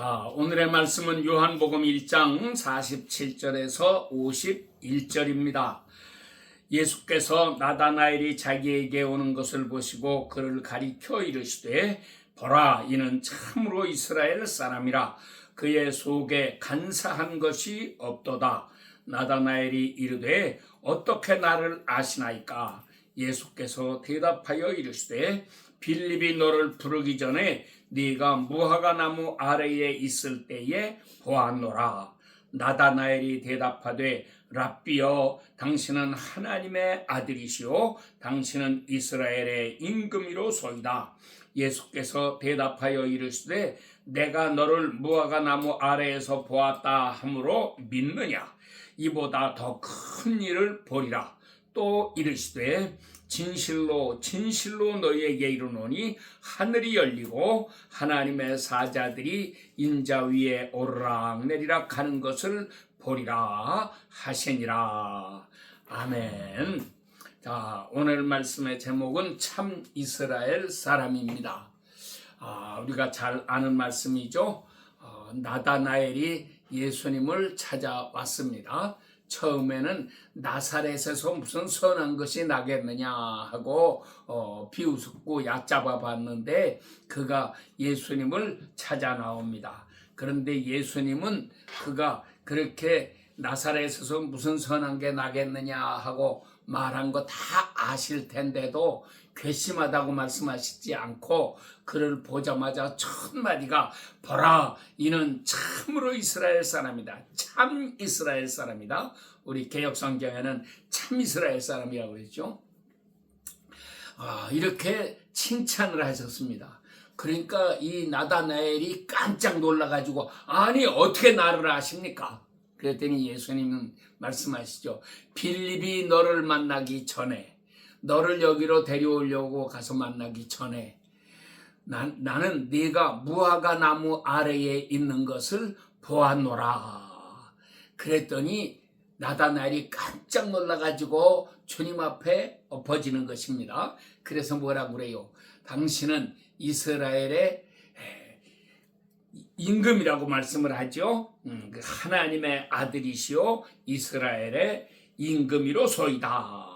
자, 오늘의 말씀은 요한복음 1장 47절에서 51절입니다. 예수께서 나다나엘이 자기에게 오는 것을 보시고 그를 가리켜 이르시되 보라, 이는 참으로 이스라엘 사람이라. 그의 속에 간사한 것이 없도다. 나다나엘이 이르되 어떻게 나를 아시나이까? 예수께서 대답하여 이르시되 빌립이 너를 부르기 전에 네가 무화과 나무 아래에 있을 때에 보았노라. 나다나엘이 대답하되 랍비여, 당신은 하나님의 아들이시오 당신은 이스라엘의 임금이로소이다. 예수께서 대답하여 이르시되 내가 너를 무화과 나무 아래에서 보았다 하므로 믿느냐? 이보다 더 큰 일을 보리라. 또 이르시되 진실로 진실로 너희에게 이르노니 하늘이 열리고 하나님의 사자들이 인자 위에 오르락내리락 하는 것을 보리라 하시니라. 아멘. 자, 오늘 말씀의 제목은 참 이스라엘 사람입니다. 우리가 잘 아는 말씀이죠. 나다나엘이 예수님을 찾아왔습니다. 처음에는 나사렛에서 무슨 선한 것이 나겠느냐 하고 비웃고 얕잡아 봤는데 그가 예수님을 찾아 나옵니다. 그런데 예수님은 그가 그렇게 나사렛에서 무슨 선한 게 나겠느냐 하고 말한 거 다 아실 텐데도 괘씸하다고 말씀하시지 않고 그를 보자마자 첫 마디가 보라, 이는 참으로 이스라엘 사람이다. 참 이스라엘 사람이다. 우리 개역성경에는 참 이스라엘 사람이라고 그랬죠. 이렇게 칭찬을 하셨습니다. 그러니까 이 나다나엘이 깜짝 놀라가지고 아니 어떻게 나를 아십니까? 그랬더니 예수님은 말씀하시죠. 빌립이 너를 만나기 전에, 너를 여기로 데려오려고 가서 만나기 전에 나는 네가 무화과 나무 아래에 있는 것을 보았노라. 그랬더니 나다나엘이 깜짝 놀라가지고 주님 앞에 엎어지는 것입니다. 그래서 뭐라고 그래요? 당신은 이스라엘의 임금이라고 말씀을 하죠. 하나님의 아들이시오 이스라엘의 임금이로소이다.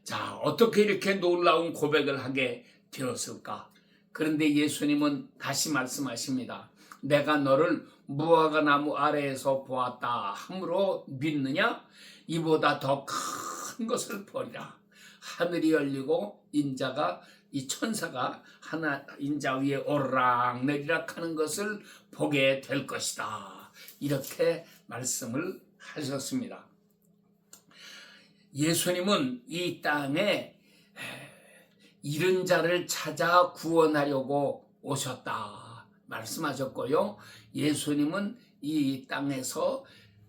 자, 어떻게 이렇게 놀라운 고백을 하게 되었을까? 그런데 예수님은 다시 말씀하십니다. 내가 너를 무화과 나무 아래에서 보았다 하므로 믿느냐? 이보다 더 큰 것을 보리라. 하늘이 열리고 이 천사가 인자 위에 오르락내리락 하는 것을 보게 될 것이다. 이렇게 말씀을 하셨습니다. 예수님은 이 땅에 잃은 자를 찾아 구원하려고 오셨다 말씀하셨고요. 예수님은 이 땅에서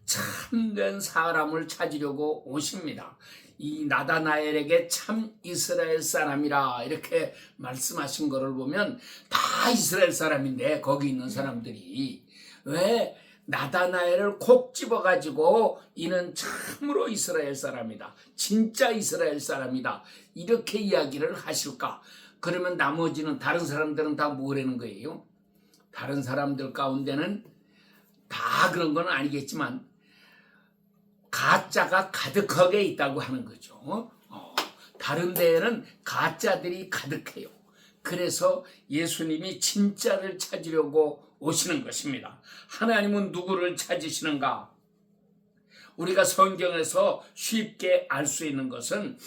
참된 사람을 찾으려고 오십니다. 이 나다나엘에게 참 이스라엘 사람이라 이렇게 말씀하신 것을 보면 다 이스라엘 사람인데 거기 있는 사람들이 왜 나다나엘을 콕 집어가지고 이는 참으로 이스라엘 사람이다. 진짜 이스라엘 사람이다. 이렇게 이야기를 하실까? 그러면 나머지는 다른 사람들은 다 뭐라는 거예요? 다른 사람들 가운데는 다 그런 건 아니겠지만 가짜가 가득하게 있다고 하는 거죠. 다른 데에는 가짜들이 가득해요. 그래서 예수님이 진짜를 찾으려고 오시는 것입니다. 하나님은 누구를 찾으시는가? 우리가 성경에서 쉽게 알 수 있는 것은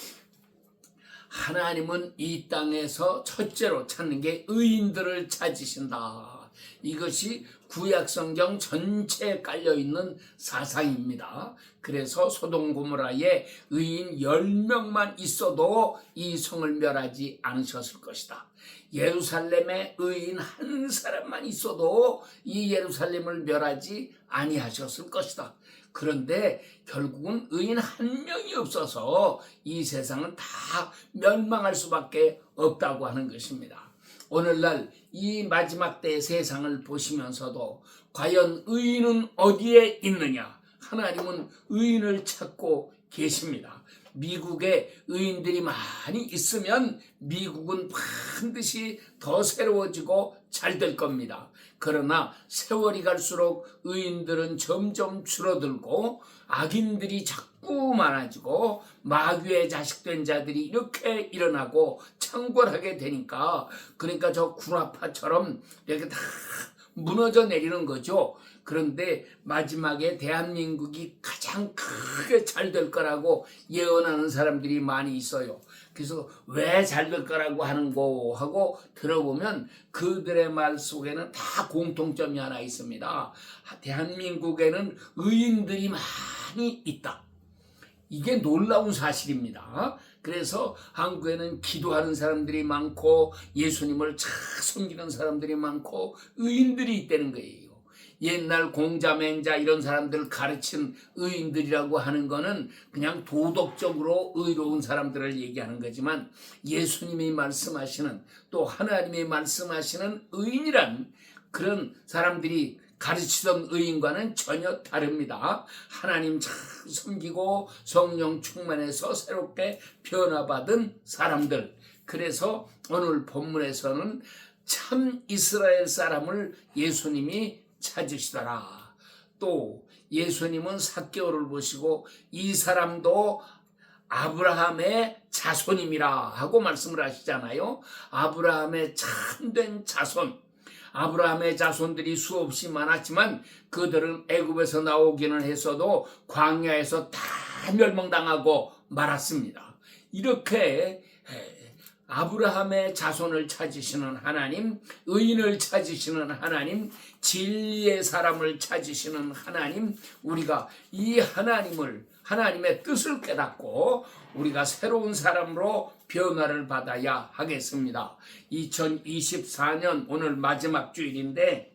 하나님은 이 땅에서 첫째로 찾는 게 의인들을 찾으신다. 이것이 구약성경 전체에 깔려있는 사상입니다. 그래서 소돔 고모라에 의인 10명만 있어도 이 성을 멸하지 않으셨을 것이다. 예루살렘에 의인 한 사람만 있어도 이 예루살렘을 멸하지 아니하셨을 것이다. 그런데 결국은 의인 한 명이 없어서 이 세상은 다 멸망할 수밖에 없다고 하는 것입니다. 오늘날 이 마지막 때의 세상을 보시면서도 과연 의인은 어디에 있느냐? 하나님은 의인을 찾고 계십니다. 미국에 의인들이 많이 있으면 미국은 반드시 더 새로워지고 잘 될 겁니다. 그러나 세월이 갈수록 의인들은 점점 줄어들고 악인들이 자꾸 많아지고 마귀의 자식된 자들이 이렇게 일어나고 창궐하게 되니까, 그러니까 저 구라파처럼 이렇게 다 무너져 내리는 거죠. 그런데 마지막에 대한민국이 가장 크게 잘 될 거라고 예언하는 사람들이 많이 있어요. 그래서 왜 잘 될 거라고 하는고 하고 들어보면 그들의 말 속에는 다 공통점이 하나 있습니다. 대한민국에는 의인들이 많이 있다. 이게 놀라운 사실입니다. 그래서 한국에는 기도하는 사람들이 많고 예수님을 잘 섬기는 사람들이 많고 의인들이 있다는 거예요. 옛날 공자맹자 이런 사람들을 가르친 의인들이라고 하는 거는 그냥 도덕적으로 의로운 사람들을 얘기하는 거지만, 예수님이 말씀하시는, 또 하나님이 말씀하시는 의인이란 그런 사람들이 가르치던 의인과는 전혀 다릅니다. 하나님 잘 섬기고 성령 충만해서 새롭게 변화받은 사람들. 그래서 오늘 본문에서는 참 이스라엘 사람을 예수님이 찾으시더라. 또 예수님은 삭개오를 보시고 이 사람도 아브라함의 자손임이라 하고 말씀을 하시잖아요. 아브라함의 참된 자손. 아브라함의 자손들이 수없이 많았지만 그들은 애굽에서 나오기는 했어도 광야에서 다 멸망당하고 말았습니다. 이렇게 아브라함의 자손을 찾으시는 하나님, 의인을 찾으시는 하나님, 진리의 사람을 찾으시는 하나님, 우리가 이 하나님의 뜻을 깨닫고 우리가 새로운 사람으로 변화를 받아야 하겠습니다. 2024년 오늘 마지막 주일인데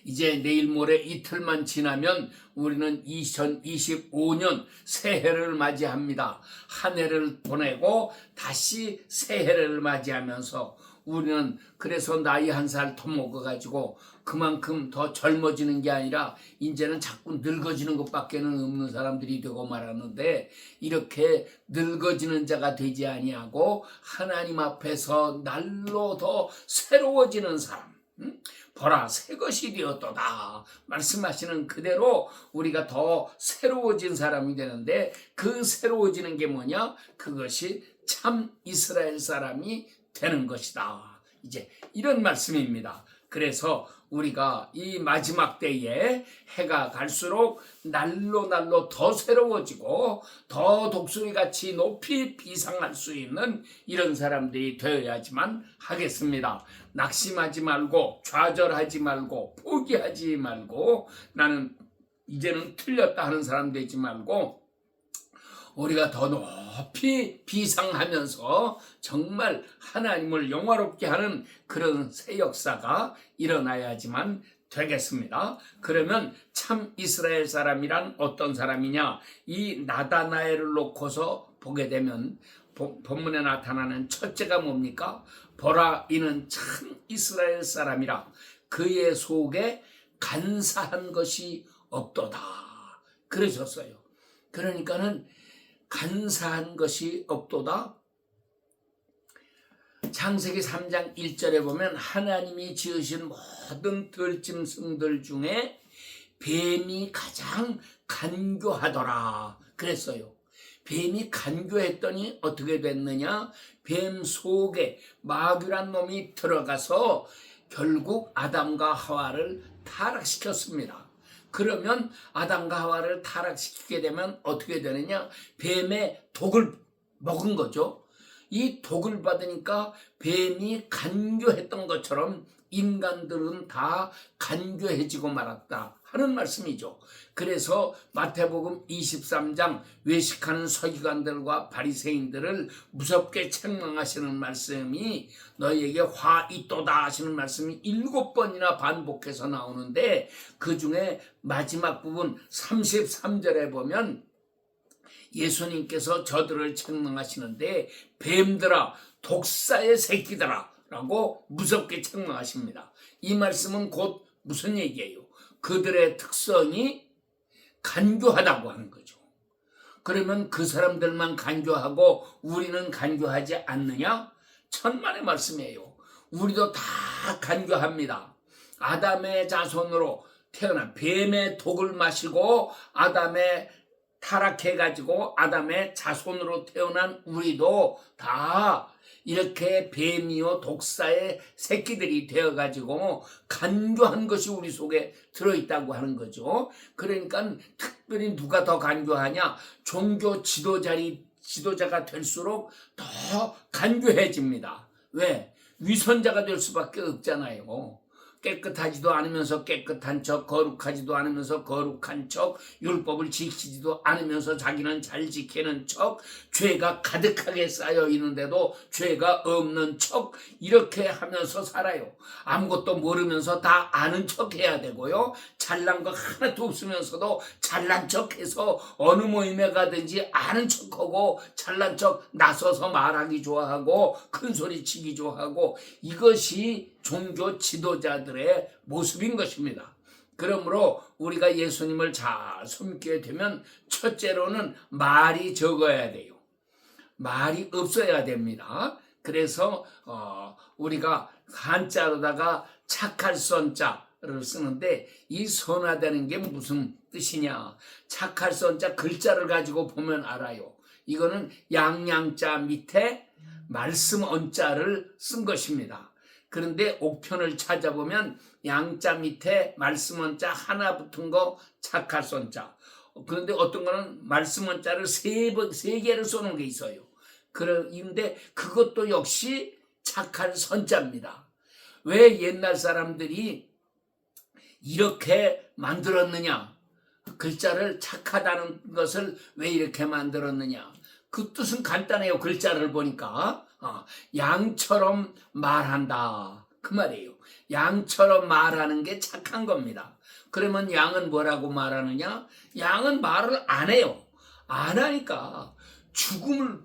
이제 내일 모레 이틀만 지나면 우리는 2025년 새해를 맞이합니다. 한 해를 보내고 다시 새해를 맞이하면서 우리는 그래서 나이 한 살 더 먹어가지고 그만큼 더 젊어지는 게 아니라 이제는 자꾸 늙어지는 것밖에는 없는 사람들이 되고 말하는데, 이렇게 늙어지는 자가 되지 아니하고 하나님 앞에서 날로 더 새로워지는 사람, 보라 새 것이 되었도다 말씀하시는 그대로 우리가 더 새로워진 사람이 되는데, 그 새로워지는 게 뭐냐? 그것이 참 이스라엘 사람이 되는 것이다. 이제 이런 말씀입니다. 그래서 우리가 이 마지막 때에 해가 갈수록 날로 더 새로워지고 더 독수리같이 높이 비상할 수 있는 이런 사람들이 되어야지만 하겠습니다. 낙심하지 말고 좌절하지 말고 포기하지 말고 나는 이제는 틀렸다 하는 사람 되지 말고 우리가 더 높이 비상하면서 정말 하나님을 영화롭게 하는 그런 새 역사가 일어나야지만 되겠습니다. 그러면 참 이스라엘 사람이란 어떤 사람이냐? 이 나다나엘을 놓고서 보게 되면 본문에 나타나는 첫째가 뭡니까? 보라 이는 참 이스라엘 사람이라 그의 속에 간사한 것이 없도다 그러셨어요. 그러니까는 간사한 것이 없도다. 창세기 3장 1절에 보면 하나님이 지으신 모든 들짐승들 중에 뱀이 가장 간교하더라 그랬어요. 뱀이 간교했더니 어떻게 됐느냐? 뱀 속에 마귀란 놈이 들어가서 결국 아담과 하와를 타락시켰습니다. 그러면 아담과 하와를 타락시키게 되면 어떻게 되느냐? 뱀의 독을 먹은 거죠. 이 독을 받으니까 뱀이 간교했던 것처럼 인간들은 다 간교해지고 말았다 하는 말씀이죠. 그래서 마태복음 23장 외식하는 서기관들과 바리새인들을 무섭게 책망하시는 말씀이 너희에게 화 있도다 하시는 말씀이 7번이나 반복해서 나오는데, 그 중에 마지막 부분 33절에 보면 예수님께서 저들을 책망하시는데 뱀들아 독사의 새끼들아 라고 무섭게 책망하십니다. 이 말씀은 곧 무슨 얘기예요? 그들의 특성이 간교하다고 하는 거죠. 그러면 그 사람들만 간교하고 우리는 간교하지 않느냐? 천만의 말씀이에요. 우리도 다 간교합니다. 아담의 자손으로 태어난 뱀의 독을 마시고 아담의 타락해가지고 아담의 자손으로 태어난 우리도 다 이렇게 뱀이요 독사의 새끼들이 되어가지고 간교한 것이 우리 속에 들어있다고 하는 거죠. 그러니까 특별히 누가 더 간교하냐? 종교 지도자가 될수록 더 간교해집니다. 왜? 위선자가 될 수밖에 없잖아요. 깨끗하지도 않으면서 깨끗한 척, 거룩하지도 않으면서 거룩한 척, 율법을 지키지도 않으면서 자기는 잘 지키는 척, 죄가 가득하게 쌓여 있는데도 죄가 없는 척, 이렇게 하면서 살아요. 아무것도 모르면서 다 아는 척 해야 되고요. 잘난 거 하나도 없으면서도 잘난 척해서 어느 모임에 가든지 아는 척하고 잘난 척 나서서 말하기 좋아하고 큰소리 치기 좋아하고, 이것이 종교 지도자들의 모습인 것입니다. 그러므로 우리가 예수님을 잘 섬기게 되면 첫째로는 말이 적어야 돼요. 말이 없어야 됩니다. 그래서 우리가 한자로다가 착할 선자를 쓰는데, 이 선하다는 게 무슨 뜻이냐? 착할 선자 글자를 가지고 보면 알아요. 이거는 양양자 밑에 말씀 언자를 쓴 것입니다. 그런데 옥편을 찾아보면 양자 밑에 말씀 원자 하나 붙은 거 착할 선자. 그런데 어떤 거는 말씀 원자를 세 개를 써놓은 게 있어요. 그런데 그것도 역시 착할 선자입니다. 왜 옛날 사람들이 이렇게 만들었느냐? 글자를 착하다는 것을 왜 이렇게 만들었느냐? 그 뜻은 간단해요. 글자를 보니까 양처럼 말한다, 그 말이에요. 양처럼 말하는 게 착한 겁니다. 그러면 양은 뭐라고 말하느냐? 양은 말을 안 해요. 안 하니까 죽을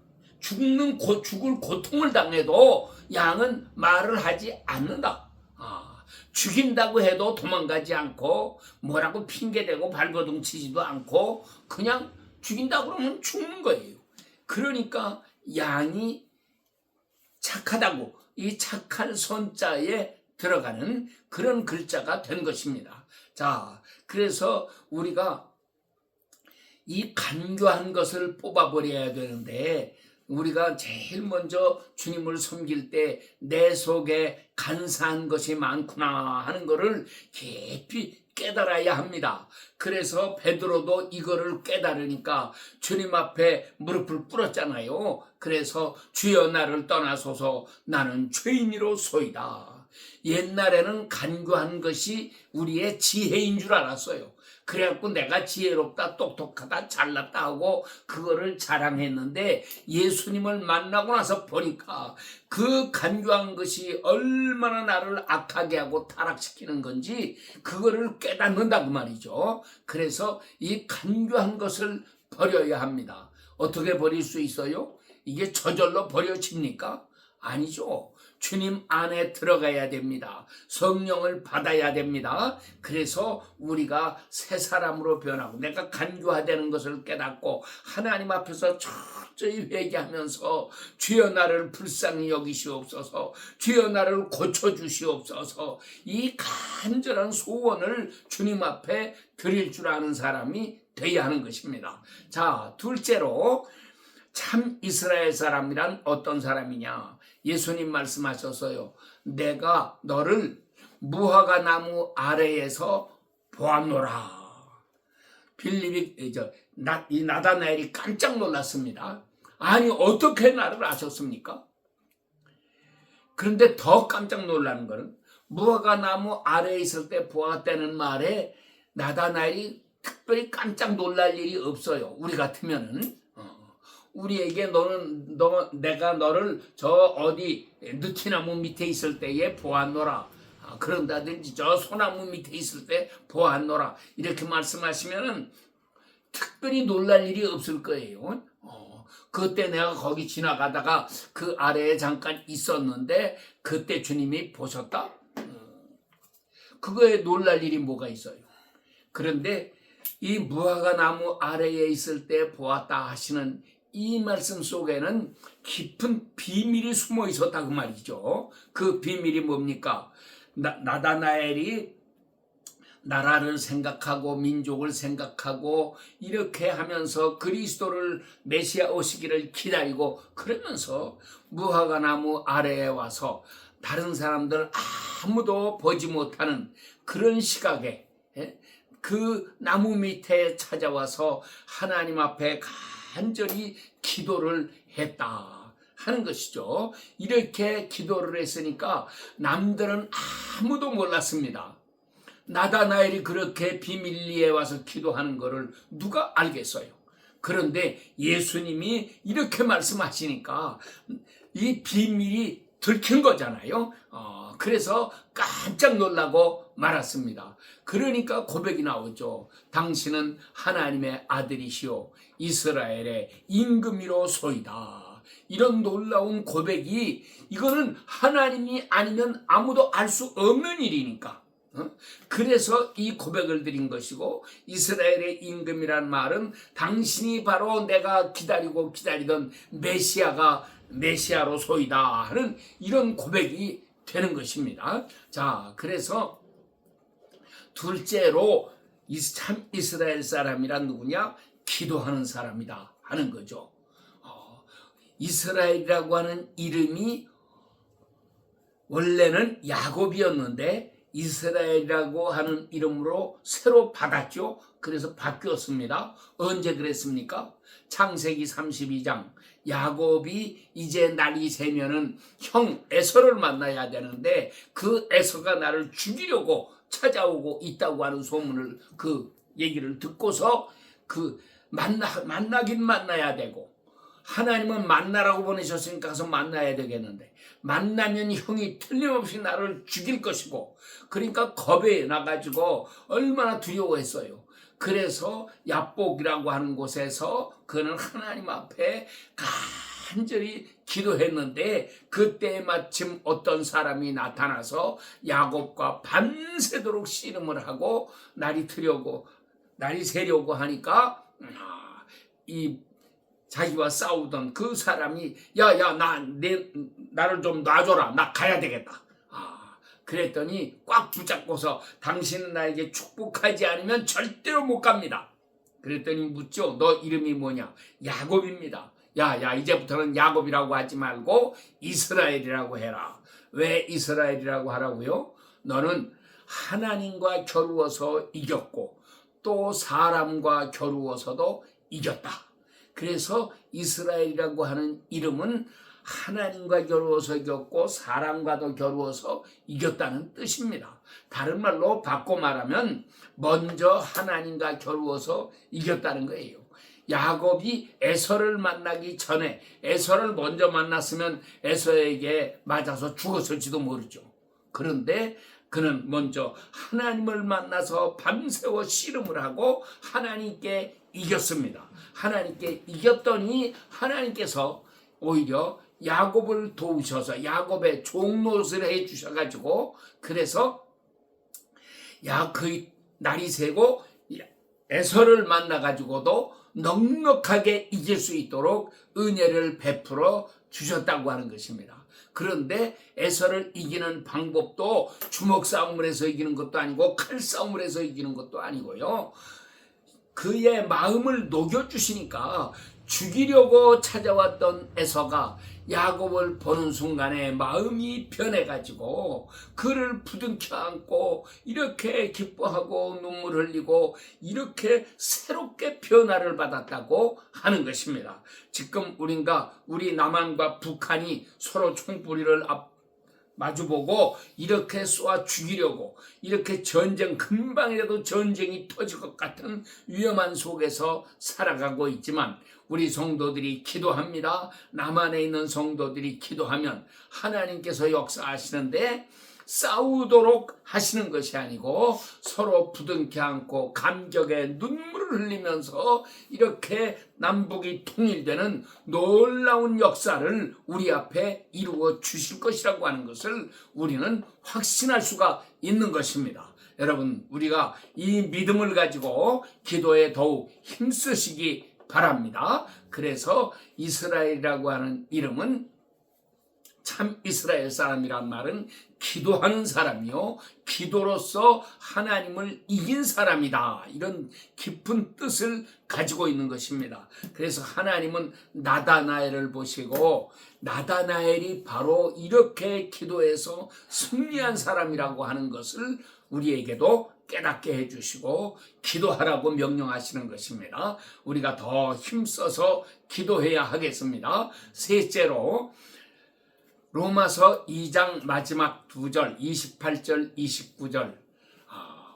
고통을 당해도 양은 말을 하지 않는다. 죽인다고 해도 도망가지 않고 뭐라고 핑계대고 발버둥 치지도 않고 그냥 죽인다고 그러면 죽는 거예요. 그러니까 양이 착하다고, 이 착한 선자에 들어가는 그런 글자가 된 것입니다. 자, 그래서 우리가 이 간교한 것을 뽑아버려야 되는데, 우리가 제일 먼저 주님을 섬길 때 내 속에 간사한 것이 많구나 하는 것을 깊이 깨달아야 합니다. 그래서 베드로도 이거를 깨달으니까 주님 앞에 무릎을 꿇었잖아요. 그래서 주여 나를 떠나소서, 나는 죄인이로소이다. 옛날에는 간교한 것이 우리의 지혜인 줄 알았어요. 그래갖고 내가 지혜롭다, 똑똑하다, 잘났다 하고 그거를 자랑했는데, 예수님을 만나고 나서 보니까 그 간교한 것이 얼마나 나를 악하게 하고 타락시키는 건지 그거를 깨닫는다 그 말이죠. 그래서 이 간교한 것을 버려야 합니다. 어떻게 버릴 수 있어요? 이게 저절로 버려집니까? 아니죠. 주님 안에 들어가야 됩니다. 성령을 받아야 됩니다. 그래서 우리가 새 사람으로 변하고 내가 간교화되는 것을 깨닫고 하나님 앞에서 철저히 회개하면서 주여 나를 불쌍히 여기시옵소서, 주여 나를 고쳐주시옵소서, 이 간절한 소원을 주님 앞에 드릴 줄 아는 사람이 되어야 하는 것입니다. 자, 둘째로 참 이스라엘 사람이란 어떤 사람이냐? 예수님 말씀하셨어요. 내가 너를 무화과 나무 아래에서 보았노라. 이 나다나엘이 깜짝 놀랐습니다. 아니, 어떻게 나를 아셨습니까? 그런데 더 깜짝 놀라는 것은 무화과 나무 아래에 있을 때 보았다는 말에 나다나엘이 특별히 깜짝 놀랄 일이 없어요. 우리 같으면은. 우리에게 내가 너를 저 어디 느티나무 밑에 있을 때에 보았노라, 그런다든지 저 소나무 밑에 있을 때 보았노라, 이렇게 말씀하시면은 특별히 놀랄 일이 없을 거예요. 그때 내가 거기 지나가다가 그 아래에 잠깐 있었는데 그때 주님이 보셨다? 그거에 놀랄 일이 뭐가 있어요? 그런데 이 무화과 나무 아래에 있을 때 보았다 하시는 이 말씀 속에는 깊은 비밀이 숨어 있었다 그 말이죠. 그 비밀이 뭡니까? 나다나엘이 나라를 생각하고 민족을 생각하고 이렇게 하면서 그리스도를 메시아 오시기를 기다리고 그러면서 무화과 나무 아래에 와서 다른 사람들 아무도 보지 못하는 그런 시각에 그 나무 밑에 찾아와서 하나님 앞에 간절히 기도를 했다 하는 것이죠. 이렇게 기도를 했으니까 남들은 아무도 몰랐습니다. 나다나엘이 그렇게 비밀리에 와서 기도하는 것을 누가 알겠어요? 그런데 예수님이 이렇게 말씀하시니까 이 비밀이 들킨 거잖아요. 그래서 깜짝 놀라고 말았습니다. 그러니까 고백이 나오죠. 당신은 하나님의 아들이시오 이스라엘의 임금이로소이다. 이런 놀라운 고백이 이거는 하나님이 아니면 아무도 알 수 없는 일이니까. 그래서 이 고백을 드린 것이고 이스라엘의 임금이란 말은 당신이 바로 내가 기다리고 기다리던 메시아로소이다 하는 이런 고백이 되는 것입니다. 자, 그래서 둘째로 참 이스라엘 사람이란 누구냐? 기도하는 사람이다 하는 거죠. 이스라엘이라고 하는 이름이 원래는 야곱이었는데 이스라엘이라고 하는 이름으로 새로 받았죠. 그래서 바뀌었습니다. 언제 그랬습니까? 창세기 32장 야곱이 이제 날이 새면은 형 에서를 만나야 되는데 그 에서가 나를 죽이려고 찾아오고 있다고 하는 소문을 그 얘기를 듣고서 그 만나긴 만나야 되고 하나님은 만나라고 보내셨으니까 가서 만나야 되겠는데 만나면 형이 틀림없이 나를 죽일 것이고 그러니까 겁에 나가지고 얼마나 두려워했어요. 그래서 야복이라고 하는 곳에서 그는 하나님 앞에 간절히 기도했는데 그때 마침 어떤 사람이 나타나서 야곱과 밤새도록 씨름을 하고 날이 새려고 하니까 이 자기와 싸우던 그 사람이 나를 좀 놔줘라. 나 가야 되겠다. 그랬더니 꽉 붙잡고서 당신은 나에게 축복하지 않으면 절대로 못 갑니다. 그랬더니 묻죠. 너 이름이 뭐냐? 야곱입니다. 이제부터는 야곱이라고 하지 말고 이스라엘이라고 해라. 왜 이스라엘이라고 하라고요? 너는 하나님과 겨루어서 이겼고 또 사람과 겨루어서도 이겼다. 그래서 이스라엘이라고 하는 이름은 하나님과 겨루어서 이겼고 사람과도 겨루어서 이겼다는 뜻입니다. 다른 말로 바꿔 말하면 먼저 하나님과 겨루어서 이겼다는 거예요. 야곱이 에서를 만나기 전에 에서를 먼저 만났으면 에서에게 맞아서 죽었을지도 모르죠. 그런데 그는 먼저 하나님을 만나서 밤새워 씨름을 하고 하나님께 이겼습니다. 하나님께 이겼더니 하나님께서 오히려 야곱을 도우셔서 야곱의 종노릇을 해주셔가지고 그래서 그 날이 새고 에서를 만나가지고도 넉넉하게 이길 수 있도록 은혜를 베풀어 주셨다고 하는 것입니다. 그런데 에서를 이기는 방법도 주먹 싸움을 해서 이기는 것도 아니고 칼 싸움을 해서 이기는 것도 아니고요. 그의 마음을 녹여주시니까 죽이려고 찾아왔던 에서가 야곱을 보는 순간에 마음이 변해가지고 그를 부둥켜 안고 이렇게 기뻐하고 눈물 흘리고 이렇게 새롭게 변화를 받았다고 하는 것입니다. 지금 우리 남한과 북한이 서로 총뿌리를 마주보고 이렇게 쏘아 죽이려고 이렇게 금방이라도 전쟁이 터질 것 같은 위험한 속에서 살아가고 있지만 우리 성도들이 기도합니다. 남한에 있는 성도들이 기도하면 하나님께서 역사하시는데 싸우도록 하시는 것이 아니고 서로 부둥켜 안고 감격의 눈물을 흘리면서 이렇게 남북이 통일되는 놀라운 역사를 우리 앞에 이루어 주실 것이라고 하는 것을 우리는 확신할 수가 있는 것입니다. 여러분, 우리가 이 믿음을 가지고 기도에 더욱 힘쓰시기 바랍니다. 그래서 이스라엘이라고 하는 이름은 참 이스라엘 사람이란 말은 기도하는 사람이요, 기도로서 하나님을 이긴 사람이다, 이런 깊은 뜻을 가지고 있는 것입니다. 그래서 하나님은 나다나엘을 보시고 나다나엘이 바로 이렇게 기도해서 승리한 사람이라고 하는 것을 우리에게도 깨닫게 해주시고 기도하라고 명령하시는 것입니다. 우리가 더 힘써서 기도해야 하겠습니다. 셋째로 로마서 2장 마지막 2절 28절 29절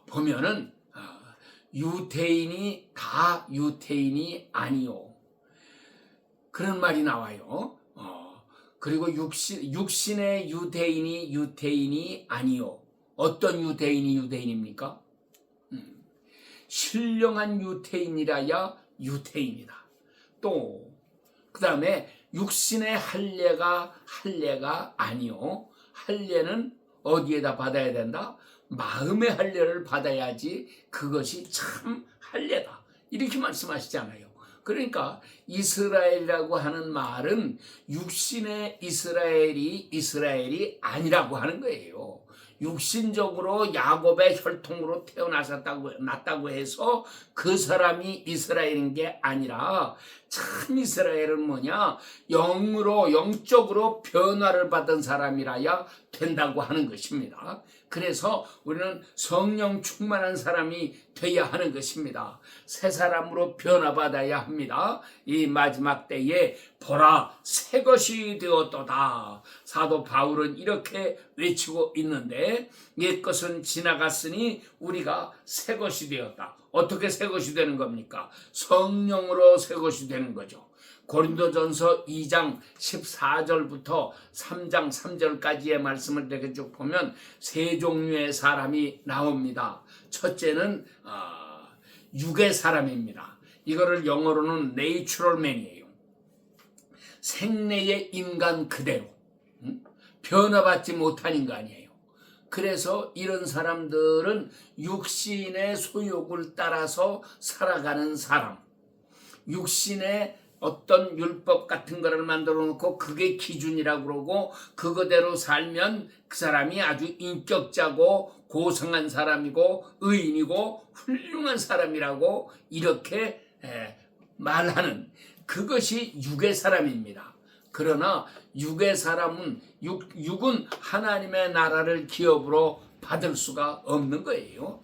보면은 유대인이 다 유대인이 아니요, 그런 말이 나와요. 그리고 육신의 유대인이 유대인이 아니요. 어떤 유대인이 유대인입니까? 신령한 유대인이라야 유대인이다. 또 그 다음에 육신의 할례가 아니요, 할례는 어디에다 받아야 된다? 마음의 할례를 받아야지 그것이 참 할례다, 이렇게 말씀하시잖아요. 그러니까 이스라엘이라고 하는 말은 육신의 이스라엘이 아니라고 하는 거예요. 육신적으로 야곱의 혈통으로 났다고 해서 그 사람이 이스라엘인 게 아니라 참 이스라엘은 뭐냐? 영적으로 변화를 받은 사람이라야 된다고 하는 것입니다. 그래서 우리는 성령 충만한 사람이 되어야 하는 것입니다. 새 사람으로 변화받아야 합니다. 이 마지막 때에 보라 새 것이 되었도다. 사도 바울은 이렇게 외치고 있는데 옛것은 지나갔으니 우리가 새 것이 되었다. 어떻게 새 것이 되는 겁니까? 성령으로 새 것이 되는 거죠. 고린도전서 2장 14절부터 3장 3절까지의 말씀을 이렇게 쭉 보면 세 종류의 사람이 나옵니다. 첫째는 육의 사람입니다. 이거를 영어로는 natural man이에요. 생내의 인간 그대로, 변화받지 못한 인간이에요. 그래서 이런 사람들은 육신의 소욕을 따라서 살아가는 사람, 육신의 어떤 율법 같은 거를 만들어 놓고 그게 기준이라고 그러고 그거대로 살면 그 사람이 아주 인격자고 고상한 사람이고 의인이고 훌륭한 사람이라고 이렇게 말하는, 그것이 육의 사람입니다. 그러나 육의 사람은 육은 하나님의 나라를 기업으로 받을 수가 없는 거예요.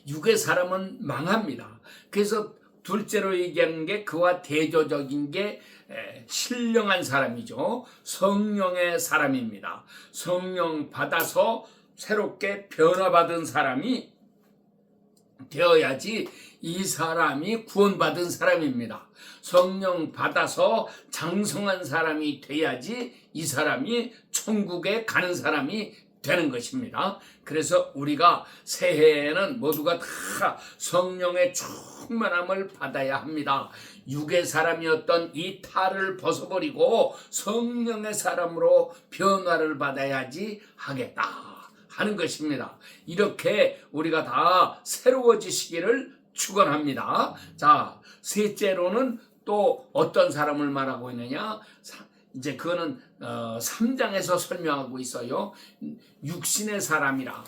육의 사람은 망합니다. 그래서 둘째로 얘기하는 게 그와 대조적인 게 신령한 사람이죠. 성령의 사람입니다. 성령 받아서 새롭게 변화받은 사람이 되어야지 이 사람이 구원받은 사람입니다. 성령 받아서 장성한 사람이 돼야지 이 사람이 천국에 가는 사람이 되는 것입니다. 그래서 우리가 새해에는 모두가 다 성령의 충만함을 받아야 합니다. 육의 사람이었던 이 탈을 벗어버리고 성령의 사람으로 변화를 받아야지 하겠다 하는 것입니다. 이렇게 우리가 다 새로워지시기를 축원합니다. 자, 셋째로는 또 어떤 사람을 말하고 있느냐? 이제 그거는 3장에서 설명하고 있어요. 육신의 사람이라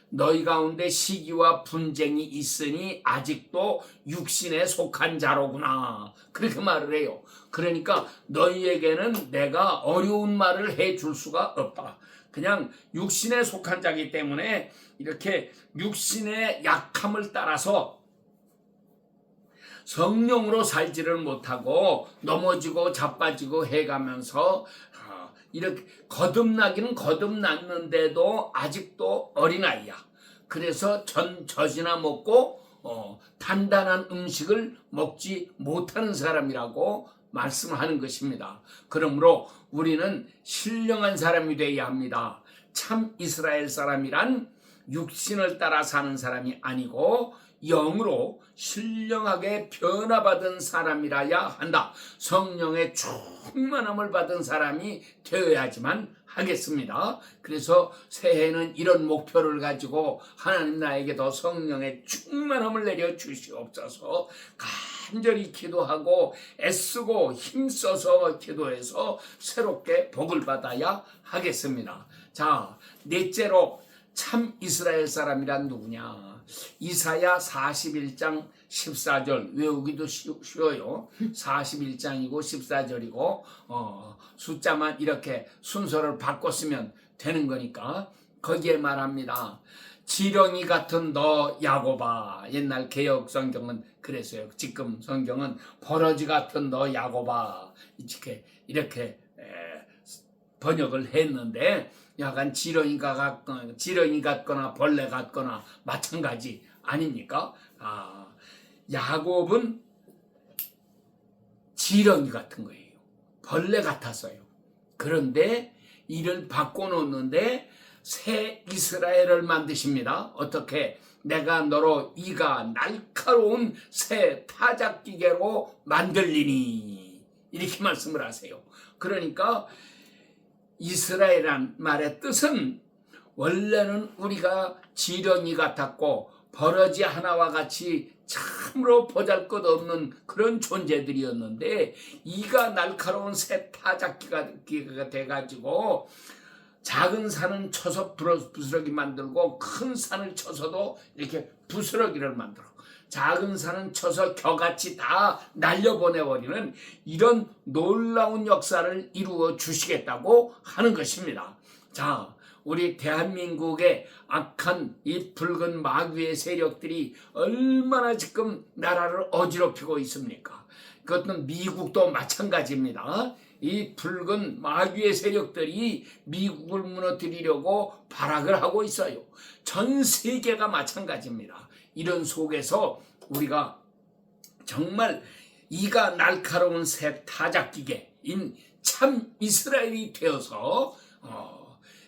너희 가운데 시기와 분쟁이 있으니 아직도 육신에 속한 자로구나, 그렇게 말을 해요. 그러니까 너희에게는 내가 어려운 말을 해줄 수가 없다. 그냥 육신에 속한 자기 때문에 이렇게 육신의 약함을 따라서 성령으로 살지를 못하고 넘어지고 자빠지고 해가면서 이렇게 거듭나기는 거듭났는데도 아직도 어린아이야. 그래서 젖이나 먹고 단단한 음식을 먹지 못하는 사람이라고 말씀을 하는 것입니다. 그러므로 우리는 신령한 사람이 되어야 합니다. 참 이스라엘 사람이란 육신을 따라 사는 사람이 아니고 영으로 신령하게 변화받은 사람이라야 한다. 성령의 충만함을 받은 사람이 되어야지만 하겠습니다. 그래서 새해에는 이런 목표를 가지고 하나님 나에게 더 성령의 충만함을 내려 주시옵소서 간절히 기도하고 애쓰고 힘써서 기도해서 새롭게 복을 받아야 하겠습니다. 자, 넷째로 참 이스라엘 사람이란 누구냐? 이사야 41장 14절 외우기도 쉬워요. 41장이고 14절이고 숫자만 이렇게 순서를 바꿨으면 되는 거니까 거기에 말합니다. 지렁이 같은 너 야곱아. 옛날 개역 성경은 그랬어요. 지금 성경은 버러지 같은 너 야곱아. 이렇게 번역을 했는데 약간 지렁이 같거나 벌레 같거나 마찬가지 아닙니까? 야곱은 지렁이 같은 거예요. 벌레 같았어요. 그런데 이를 바꿔놓는데 새 이스라엘을 만드십니다. 어떻게? 내가 너로 이가 날카로운 새 타작기계로 만들리니 이렇게 말씀을 하세요. 그러니까 이스라엘이란 말의 뜻은 원래는 우리가 지렁이 같았고 버러지 하나와 같이 참으로 보잘것없는 그런 존재들이었는데 이가 날카로운 새 타작기가 돼가지고 작은 산은 쳐서 부스러기 만들고 큰 산을 쳐서도 이렇게 부스러기를 만들어 작은 산은 쳐서 겨같이 다 날려보내버리는 이런 놀라운 역사를 이루어 주시겠다고 하는 것입니다. 자, 우리 대한민국의 악한 이 붉은 마귀의 세력들이 얼마나 지금 나라를 어지럽히고 있습니까? 그것은 미국도 마찬가지입니다. 이 붉은 마귀의 세력들이 미국을 무너뜨리려고 발악을 하고 있어요. 전 세계가 마찬가지입니다. 이런 속에서 우리가 정말 이가 날카로운 새 타작기계인 참 이스라엘이 되어서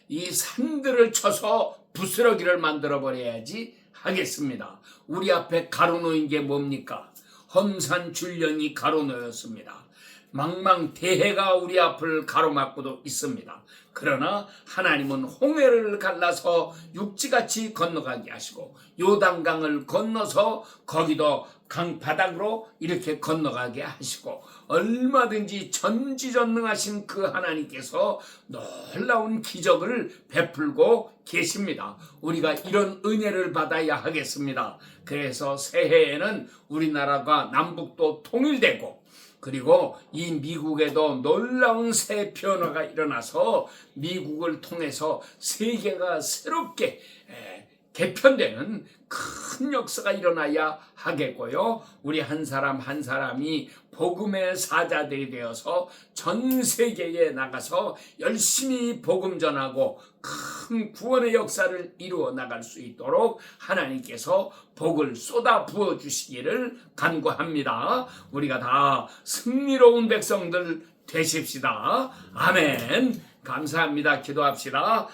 이 산들을 쳐서 부스러기를 만들어 버려야지 하겠습니다. 우리 앞에 가로놓인 게 뭡니까? 험산 줄령이 가로놓였습니다. 망망대해가 우리 앞을 가로막고도 있습니다. 그러나 하나님은 홍해를 갈라서 육지같이 건너가게 하시고 요단강을 건너서 거기도 강바닥으로 이렇게 건너가게 하시고 얼마든지 전지전능하신 그 하나님께서 놀라운 기적을 베풀고 계십니다. 우리가 이런 은혜를 받아야 하겠습니다. 그래서 새해에는 우리나라가 남북도 통일되고 그리고 이 미국에도 놀라운 새 변화가 일어나서 미국을 통해서 세계가 새롭게 개편되는 큰 역사가 일어나야 하겠고요. 우리 한 사람 한 사람이 복음의 사자들이 되어서 전 세계에 나가서 열심히 복음 전하고 큰 구원의 역사를 이루어 나갈 수 있도록 하나님께서 복을 쏟아 부어 주시기를 간구합니다. 우리가 다 승리로운 백성들 되십시다. 아멘. 감사합니다. 기도합시다.